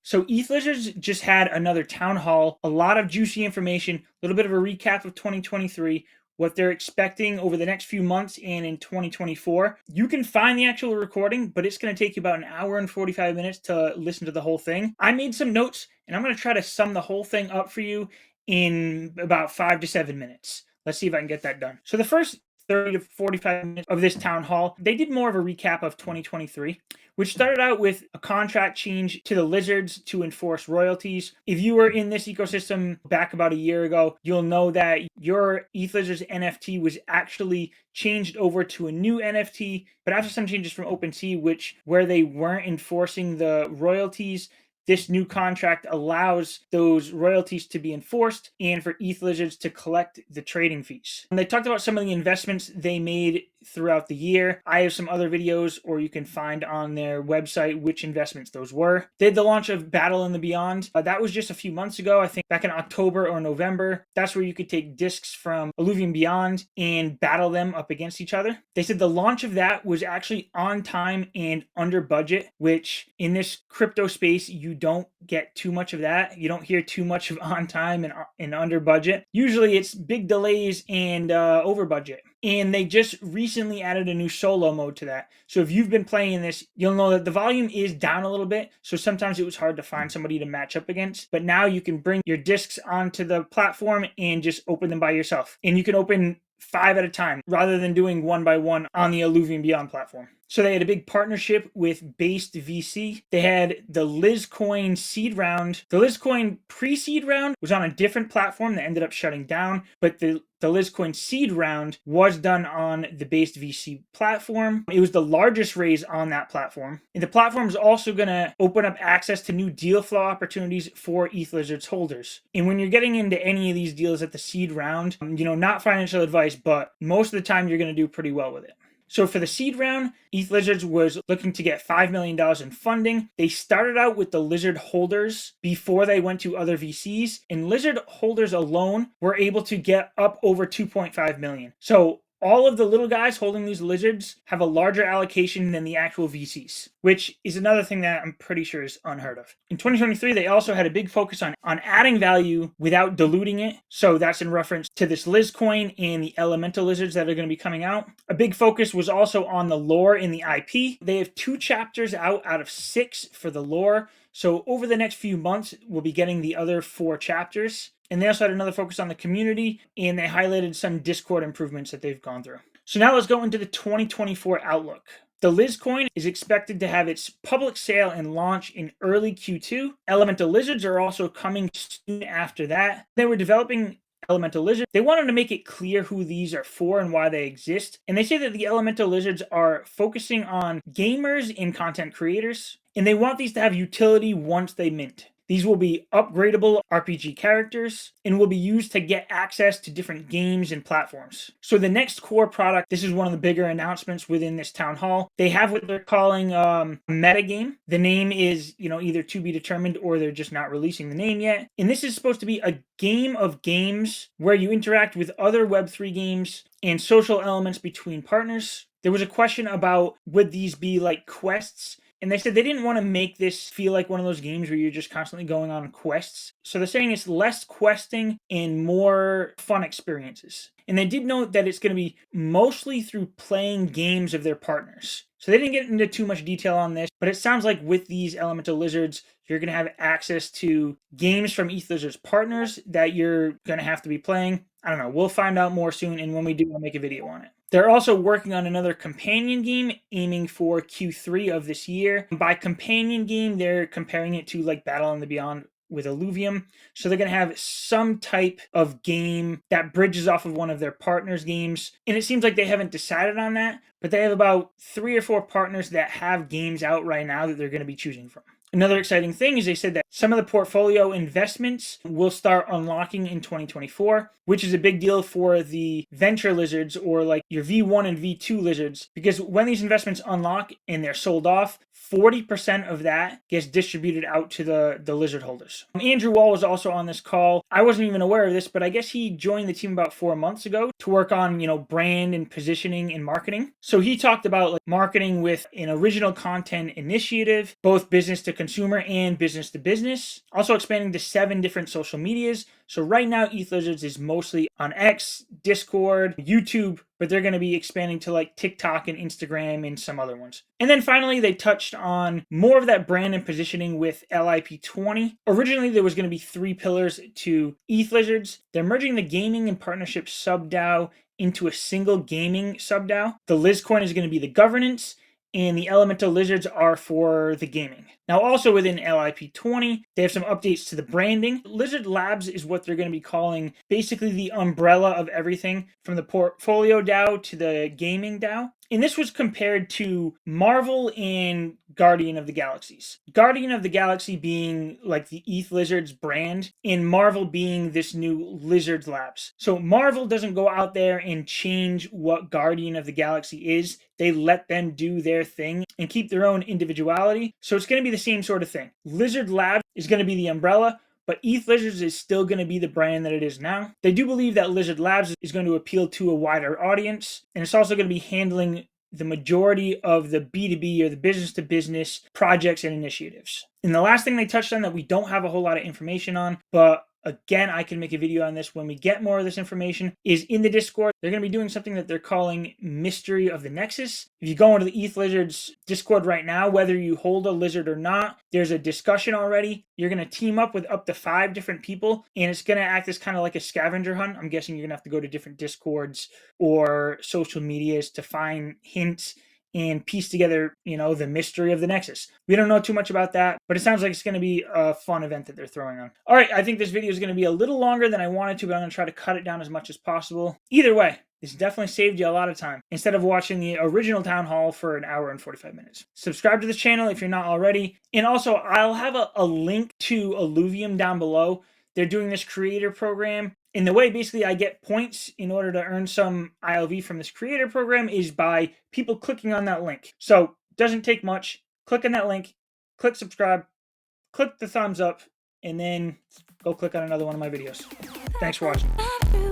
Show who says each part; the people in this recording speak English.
Speaker 1: So Ethlizards just had another town hall, a lot of juicy information, a little bit of a recap of 2023, what they're expecting over the next few months and in 2024. You can find the actual recording, but it's going to take you about an hour and 45 minutes to listen to the whole thing. I made some notes, and I'm going to try to sum the whole thing up for you in about 5 to 7 minutes. Let's see if I can get that done. So the first 30 to 45 minutes of this town hall, they did more of a recap of 2023, which started out with a contract change to the lizards to enforce royalties. If you were in this ecosystem back about a year ago, you'll know that your Ethlizards NFT was actually changed over to a new NFT, but after some changes from OpenSea, where they weren't enforcing the royalties, this new contract allows those royalties to be enforced and for Ethlizards to collect the trading fees. And they talked about some of the investments they made throughout the year. I have some other videos, or you can find on their website which investments those were. They had the launch of Battle in the Beyond. That was just a few months ago, I think back in October or November. That's where you could take discs from Illuvium Beyond and battle them up against each other. They said the launch of that was actually on time and under budget, which in this crypto space, you don't get too much of that. You don't hear too much of on time and under budget. Usually it's big delays and over budget. And they just recently added a new solo mode to that. So if you've been playing this, you'll know that the volume is down a little bit. So sometimes it was hard to find somebody to match up against. But now you can bring your discs onto the platform and just open them by yourself. And you can open 5 at a time rather than doing 1 by 1 on the Illuvium Beyond platform. So they had a big partnership with Based VC. They had the Lizcoin seed round. The Lizcoin pre-seed round was on a different platform that ended up shutting down, but the Lizcoin seed round was done on the Based VC platform. It was the largest raise on that platform. And the platform is also going to open up access to new deal flow opportunities for Ethlizards holders. And when you're getting into any of these deals at the seed round, not financial advice, but most of the time you're going to do pretty well with it. So for the seed round, Ethlizards was looking to get $5 million in funding. They started out with the lizard holders before they went to other VCs, and lizard holders alone were able to get up over 2.5 million. So all of the little guys holding these lizards have a larger allocation than the actual VCs, which is another thing that I'm pretty sure is unheard of. In 2023, they also had a big focus on adding value without diluting it. So that's in reference to this Lizcoin and the elemental lizards that are going to be coming out. A big focus was also on the lore in the IP. They have 2 chapters out of 6 for the lore. So over the next few months, we'll be getting the other 4 chapters. And they also had another focus on the community, and they highlighted some Discord improvements that they've gone through. So now let's go into the 2024 outlook. The Lizcoin is expected to have its public sale and launch in early Q2. Elemental lizards are also coming soon after that. They were developing elemental lizards. They wanted to make it clear who these are for and why they exist. And they say that the elemental lizards are focusing on gamers and content creators, and they want these to have utility once they mint. These will be upgradable RPG characters and will be used to get access to different games and platforms. So the next core product, this is one of the bigger announcements within this town hall. They have what they're calling a metagame. The name is, either to be determined, or they're just not releasing the name yet. And this is supposed to be a game of games where you interact with other Web3 games and social elements between partners. There was a question about, would these be like quests? And they said they didn't want to make this feel like one of those games where you're just constantly going on quests. So they're saying it's less questing and more fun experiences. And they did note that it's going to be mostly through playing games of their partners. So they didn't get into too much detail on this, but it sounds like with these elemental lizards, you're going to have access to games from Ethlizards partners that you're going to have to be playing. I don't know. We'll find out more soon, and when we do, I'll make a video on it. They're also working on another companion game aiming for Q3 of this year. By companion game, they're comparing it to like Battle in the Beyond with Illuvium. So they're going to have some type of game that bridges off of one of their partners' games. And it seems like they haven't decided on that, but they have about 3 or 4 partners that have games out right now that they're going to be choosing from. Another exciting thing is they said that some of the portfolio investments will start unlocking in 2024, which is a big deal for the venture lizards, or like your V1 and V2 lizards, because when these investments unlock and they're sold off, 40% of that gets distributed out to the lizard holders. Andrew Wall was also on this call. I wasn't even aware of this, but I guess he joined the team about 4 months ago to work on, brand and positioning and marketing. So he talked about like marketing with an original content initiative, both business to consumer and business to business. Also expanding to 7 different social medias. So right now, Ethlizards is mostly on X, Discord, YouTube, but they're going to be expanding to like TikTok and Instagram and some other ones. And then finally, they touched on more of that brand and positioning with LIP20. Originally, there was going to be 3 pillars to Ethlizards. They're merging the gaming and partnership sub-DAO into a single gaming sub-DAO. The Lizcoin is going to be the governance, and the elemental lizards are for the gaming. Now, also within LIP20, they have some updates to the branding. Lizard Labs is what they're going to be calling basically the umbrella of everything from the portfolio DAO to the gaming DAO. And this was compared to Marvel and Guardian of the Galaxies. Guardian of the Galaxy being like the Ethlizards brand, and Marvel being this new Lizard Labs. So Marvel doesn't go out there and change what Guardian of the Galaxy is. They let them do their thing and keep their own individuality. So it's going to be the same sort of thing. Lizard Labs is going to be the umbrella, but Ethlizards is still going to be the brand that it is now. They do believe that Lizard Labs is going to appeal to a wider audience, and it's also going to be handling the majority of the B2B or the business to business projects and initiatives. And the last thing they touched on that we don't have a whole lot of information on, but again, I can make a video on this when we get more of this information, is in the Discord. They're going to be doing something that they're calling Mystery of the Nexus. If you go into the Ethlizards Discord right now, whether you hold a lizard or not, there's a discussion already. You're going to team up with up to 5 different people, and it's going to act as kind of like a scavenger hunt. I'm guessing you're going to have to go to different Discords or social medias to find hints and piece together, the mystery of the Nexus. We don't know too much about that, but it sounds like it's going to be a fun event that they're throwing on. All right, I think this video is going to be a little longer than I wanted to, but I'm going to try to cut it down as much as possible. Either way, this definitely saved you a lot of time instead of watching the original town hall for an hour and 45 minutes. Subscribe to this channel if you're not already. And also, I'll have a link to Illuvium down below. They're doing this creator program. And the way basically I get points in order to earn some ILV from this creator program is by people clicking on that link. So it doesn't take much. Click on that link, click subscribe, click the thumbs up, and then go click on another one of my videos. Thanks for watching.